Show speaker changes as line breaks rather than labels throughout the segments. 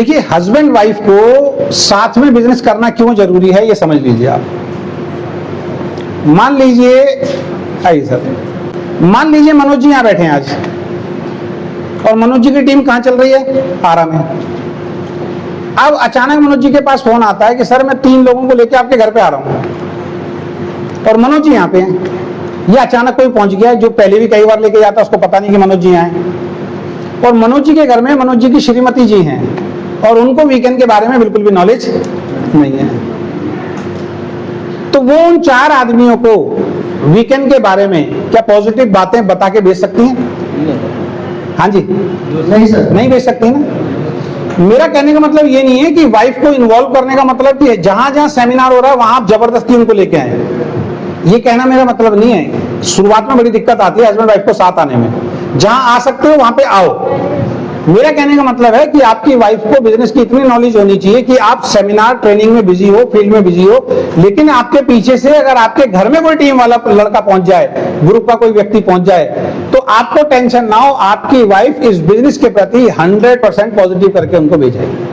देखिए, husband wife को साथ में बिजनेस करना क्यों जरूरी है ये समझ लीजिए आप। मान लीजिए, आइए सर, मान लीजिए मनोज जी यहां बैठे हैं आज, और मनोज जी की टीम कहां चल रही है? आरा में। अब अचानक मनोज जी के पास फोन आता है कि सर मैं 3 लोगों को लेकर आपके घर पे आ रहा हूं, और मनोज जी यहाँ पे हैं। या अचानक कोई पहुंच गया जो पहले भी कई बार लेके जाता, उसको पता नहीं कि मनोज जी यहाँ हैं, और मनोज जी के घर में मनोज जी की श्रीमती जी हैं, और उनको वीकेंड के बारे में बिल्कुल भी नॉलेज नहीं है। तो वो उन 4 आदमियों को वीकेंड के बारे में क्या पॉजिटिव बातें बता के भेज सकती हैं? हाँ जी,
नहीं सर,
नहीं भेज सकती ना। मेरा कहने का मतलब ये नहीं है कि वाइफ को इन्वॉल्व करने का मतलब कि जहां जहां सेमिनार हो रहा है वहां आप जबरदस्ती उनको लेके आए, ये कहना मेरा मतलब नहीं है। शुरुआत में बड़ी दिक्कत आती है हस्बैंड वाइफ को साथ आने में, जहां आ सकते हो वहां पे आओ। मेरा कहने का मतलब है कि आपकी वाइफ को बिजनेस की इतनी नॉलेज होनी चाहिए कि आप सेमिनार ट्रेनिंग में बिजी हो, फील्ड में बिजी हो, लेकिन आपके पीछे से अगर आपके घर में कोई टीम वाला लड़का पहुंच जाए, ग्रुप का कोई व्यक्ति पहुंच जाए, तो आपको टेंशन ना हो, आपकी वाइफ इस बिजनेस के प्रति 100% पॉजिटिव करके उनको भेजेगी।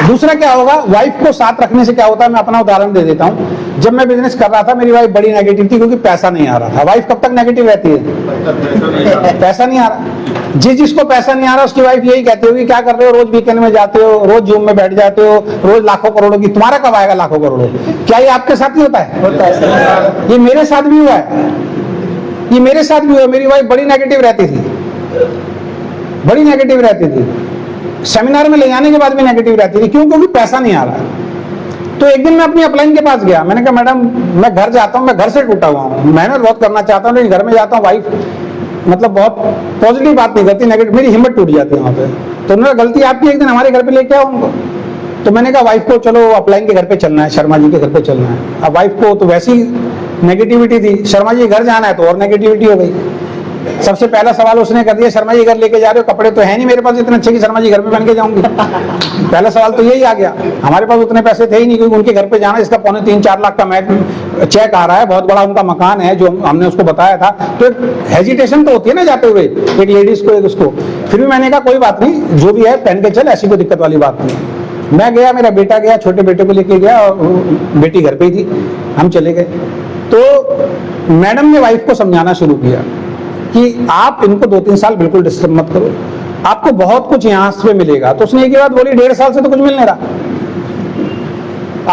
दूसरा क्या होगा, वाइफ को साथ रखने से क्या होता है, मैं अपना उदाहरण दे देता हूं। जब मैं बिजनेस कर रहा था मेरी वाइफ बड़ी नेगेटिव थी, क्योंकि पैसा नहीं आ रहा था। वाइफ कब तक नेगेटिव रहती है? पैसा नहीं आ रहा। जिसको पैसा नहीं आ रहा उसकी वाइफ यही कहती होगी, क्या कर रहे हो, रोज वीकेंड में जाते हो, रोज जूम में बैठ जाते हो, रोज लाखों करोड़ों की, तुम्हारा कब आएगा लाखों करोड़ों? क्या ये आपके साथ नहीं होता है? ये मेरे साथ भी हुआ है, ये मेरे साथ भी हुआ। मेरी वाइफ बड़ी नेगेटिव रहती थी, बड़ी नेगेटिव रहती थी। सेमिनार में ले जाने के बाद भी नेगेटिव रहती थी। क्यों? क्योंकि पैसा नहीं आ रहा। तो एक दिन मैं अपनी अपलाइन के पास गया, मैंने कहा मैडम मैं घर जाता हूँ, मैं घर से टूटा हुआ हूँ, मेहनत बहुत करना चाहता हूँ, लेकिन घर में जाता हूँ वाइफ मतलब बहुत पॉजिटिव बात नहीं करती, नेगेटिव, मेरी हिम्मत टूट जाती है वहाँ पे। तो उन्होंने गलती आपकी, एक दिन हमारे घर पे लेके आओ उनको। तो मैंने कहा वाइफ को चलो अपलाइन के घर पे चलना है, शर्मा जी के घर पे चलना है। अब वाइफ को तो वैसी नेगेटिविटी थी, शर्मा जी घर जाना है तो और नेगेटिविटी हो गई। सबसे पहला सवाल उसने कर दिया, शर्मा जी घर लेके जा रहे हो, कपड़े तो है नहीं मेरे पास इतने अच्छे कि शर्मा जी घर पे पहन के जाऊंगी। पहला सवाल तो यही आ गया। हमारे पास उतने पैसे थे ही नहीं, क्योंकि उनके घर पे जाना इसका 3.25-4 लाख का चेक आ रहा है, बहुत बड़ा उनका मकान है जो हमने उसको बताया था। तो एक हेजिटेशन तो होती है ना जाते हुए एक लेडीज को, एक उसको। फिर भी मैंने कहा कोई बात नहीं, जो भी है पहन के चल, ऐसी कोई दिक्कत वाली बात नहीं। मैं गया, मेरा बेटा गया, छोटे बेटे को लेके गया, और बेटी घर पे ही थी, हम चले गए। तो मैडम ने वाइफ को समझाना शुरू किया कि आप इनको 2-3 साल बिल्कुल डिस्टर्ब मत करो, आपको बहुत कुछ यहाँ से मिलेगा। तो उसने एक ही बात बोली, 1.5 साल से तो कुछ मिल नहीं रहा।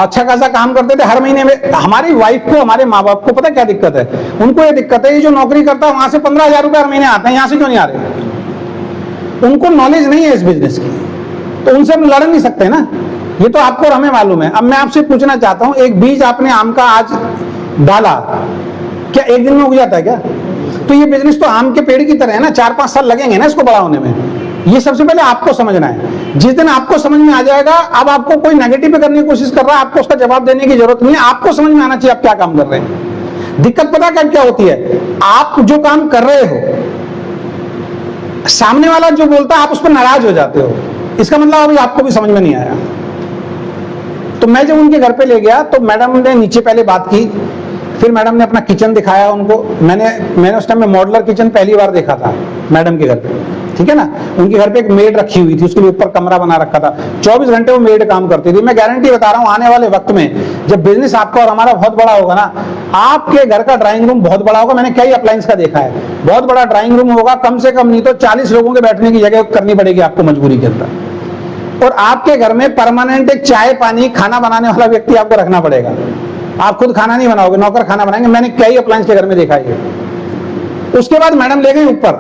अच्छा खासा काम करते थे हर महीने में। हमारी वाइफ को, हमारे माँ बाप को पता क्या दिक्कत है? उनको ये दिक्कत है, ये जो नौकरी करता है वहां से 15,000 रुपए हर महीने आते हैं, यहाँ से क्यों नहीं आ रहे? उनको नॉलेज नहीं है इस बिजनेस की, तो उनसे हम लड़ नहीं सकते ना। ये तो आपको और हमें मालूम है। अब मैं आपसे पूछना चाहता हूँ, एक बीज आपने आम का आज डाला, क्या एक दिन में उग जाता है क्या? तो ये बिजनेस तो आम के पेड़ की तरह है ना, 4-5 साल लगेंगे ना इसको बड़ा होने में। ये सबसे पहले आपको समझना है। जिस दिन आपको समझ में आ जाएगा, अब आपको कोई नेगेटिव करने की कोशिश कर रहा है, आपको उसका जवाब देने की जरूरत नहीं है। आपको समझ में आना चाहिए आप क्या काम कर रहे हैं। दिक्कत पता क्या होती है? आप जो काम कर रहे हो, सामने वाला जो बोलता है आप उस पर नाराज हो जाते हो। इसका मतलब अभी आपको भी समझ में नहीं आया। तो मैं जब उनके घर पे ले गया तो मैडम ने नीचे पहले बात की, फिर मैडम ने अपना किचन दिखाया उनको। मैंने उस टाइम में मॉडुलर किचन पहली बार देखा था मैडम के घर पे, ठीक है ना। उनके घर पे एक मेड रखी हुई थी, उसके लिए ऊपर कमरा बना रखा था, 24 घंटे वो मेड काम करती थी। मैं गारंटी बता रहा हूँ, आने वाले वक्त में जब बिजनेस आपका और हमारा बहुत बड़ा होगा ना, आपके घर का ड्राइंग रूम बहुत बड़ा होगा। मैंने कई अप्लायंस का देखा है, बहुत बड़ा ड्राइंग रूम होगा, कम से कम नहीं तो 40 लोगों के बैठने की जगह करनी पड़ेगी आपको मजबूरी के अंदर। और आपके घर में परमानेंट एक चाय पानी खाना बनाने वाला व्यक्ति आपको रखना पड़ेगा। आप खुद खाना नहीं बनाओगे, नौकर खाना बनाएंगे। मैंने कई अप्लायंस के घर में देखा है। उसके बाद मैडम ले गई ऊपर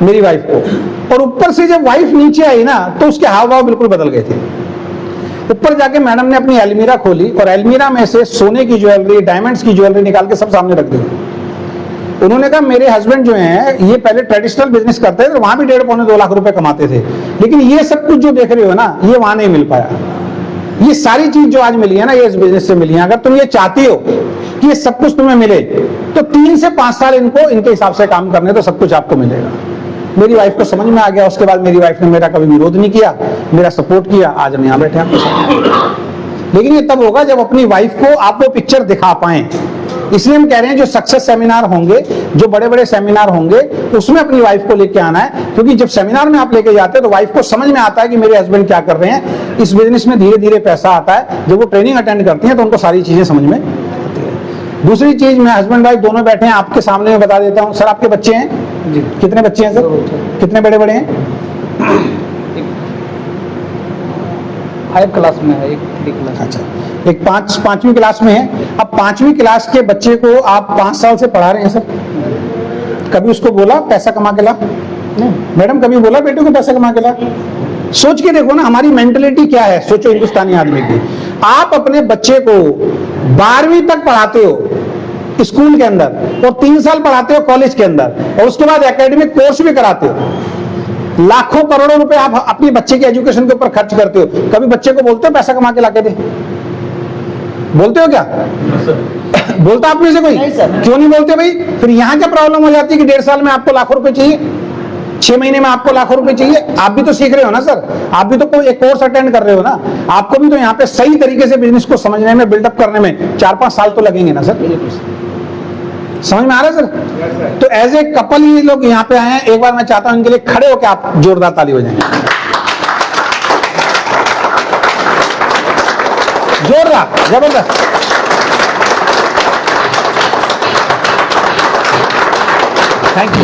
मेरी वाइफ को, और ऊपर से जब वाइफ नीचे आई ना तो उसके हाव भाव बिल्कुल बदल गए थे। ऊपर जाके मैडम ने अपनी अलमीरा खोली और अलमीरा में से सोने की ज्वेलरी, डायमंड्स की ज्वेलरी निकाल के सब सामने रख दी। उन्होंने कहा मेरे हस्बैंड जो हैं ये पहले ट्रेडिशनल बिजनेस करते थे, वहां भी 1.5-2 लाख रुपए कमाते थे, लेकिन ये सब कुछ जो देख रहे हो ना, ये वहां नहीं मिल पाया। ये सारी चीज जो आज मिली है ना, ये इस बिजनेस से मिली है। अगर तुम ये चाहती हो कि ये सब कुछ तुम्हें मिले, तो 3 से 5 साल इनको इनके हिसाब से काम करने, तो सब कुछ आपको मिलेगा। मेरी वाइफ को समझ में आ गया। उसके बाद मेरी वाइफ ने मेरा कभी विरोध नहीं किया, मेरा सपोर्ट किया। आज हम यहाँ बैठे आपके साथ। लेकिन ये तब होगा जब अपनी वाइफ को आप वो पिक्चर दिखा पाए इसलिए हम कह रहे हैं जो सक्सेस सेमिनार होंगे, जो बड़े बड़े सेमिनार होंगे, उसमें अपनी वाइफ को लेके आना है, क्योंकि जब सेमिनार में आप लेके जाते हैं तो वाइफ को समझ में आता है कि मेरे हस्बैंड क्या कर रहे हैं। इस बिजनेस में धीरे धीरे पैसा आता है। जब वो ट्रेनिंग अटेंड करती हैं तो उनको सारी चीजें समझ में आती है। दूसरी चीज, मैं हस्बैंड वाइफ दोनों बैठे हैं, आपके सामने में बता देता हूँ। सर आपके बच्चे हैं जी? कितने बच्चे हैं सर? कितने बड़े बड़े हैं?
5 क्लास में है, एक क्लास।
अच्छा, एक पांचवी क्लास में है। अब 5वीं क्लास के बच्चे को आप 5 साल से पढ़ा रहे हैं सर, कभी उसको बोला पैसा कमा के ला? नहीं मैडम, कभी बोला बेटे को पैसा कमा के ला? सोच के देखो ना हमारी मेंटेलिटी क्या है, सोचो हिंदुस्तानी आदमी की। आप अपने बच्चे को 12वीं तक पढ़ाते हो स्कूल के अंदर और 3 साल पढ़ाते हो कॉलेज के अंदर, और उसके बाद एकेडमिक कोर्स भी कराते हो। लाखों करोड़ों रुपए आप अपने बच्चे के एजुकेशन के ऊपर खर्च करते हो। कभी बच्चे को बोलते हो पैसा कमा के लाके दे? बोलते हो क्या? बोलता आप में से कोई? क्यों नहीं बोलते भाई? फिर यहाँ क्या प्रॉब्लम हो जाती है कि 1.5 साल में आपको लाखों रुपए चाहिए, 6 महीने में आपको लाखों रुपए चाहिए? आप भी तो सीख रहे हो ना सर, आप भी तो कोई एक कोर्स अटेंड कर रहे हो ना। आपको भी तो यहाँ पे सही तरीके से बिजनेस को समझने में, बिल्डअप करने में 4-5 साल तो लगेंगे ना सर। समझ में आ रहा है सर? तो एज ए कपल ये लोग यहाँ पे आए हैं। एक बार मैं चाहता हूं इनके लिए खड़े होकर आप जोरदार ताली हो जाएंगे, जोरदार, जबरदस्त। Thank you.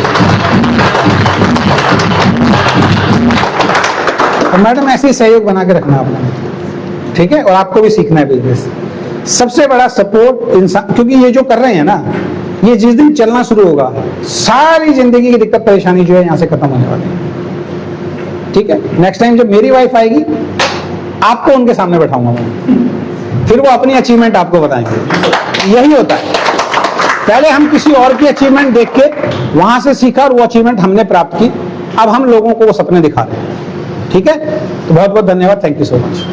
तो मैडम ऐसे ही सहयोग बना के रखना अपना, ठीक है? और आपको भी सीखना है बिजनेस। सबसे बड़ा सपोर्ट इंसान, क्योंकि ये जो कर रहे हैं ना, ये जिस दिन चलना शुरू होगा सारी जिंदगी की दिक्कत परेशानी जो है यहां से खत्म होने वाली है, ठीक है? नेक्स्ट टाइम जब मेरी वाइफ आएगी आपको उनके सामने बैठाऊंगा मैं, फिर वो अपनी अचीवमेंट आपको बताएंगे। यही होता है, पहले हम किसी और की अचीवमेंट देख के वहां से सीखा और वो अचीवमेंट हमने प्राप्त की, अब हम लोगों को वो सपने दिखा रहे हैं, ठीक है? तो बहुत बहुत धन्यवाद, थैंक यू सो मच।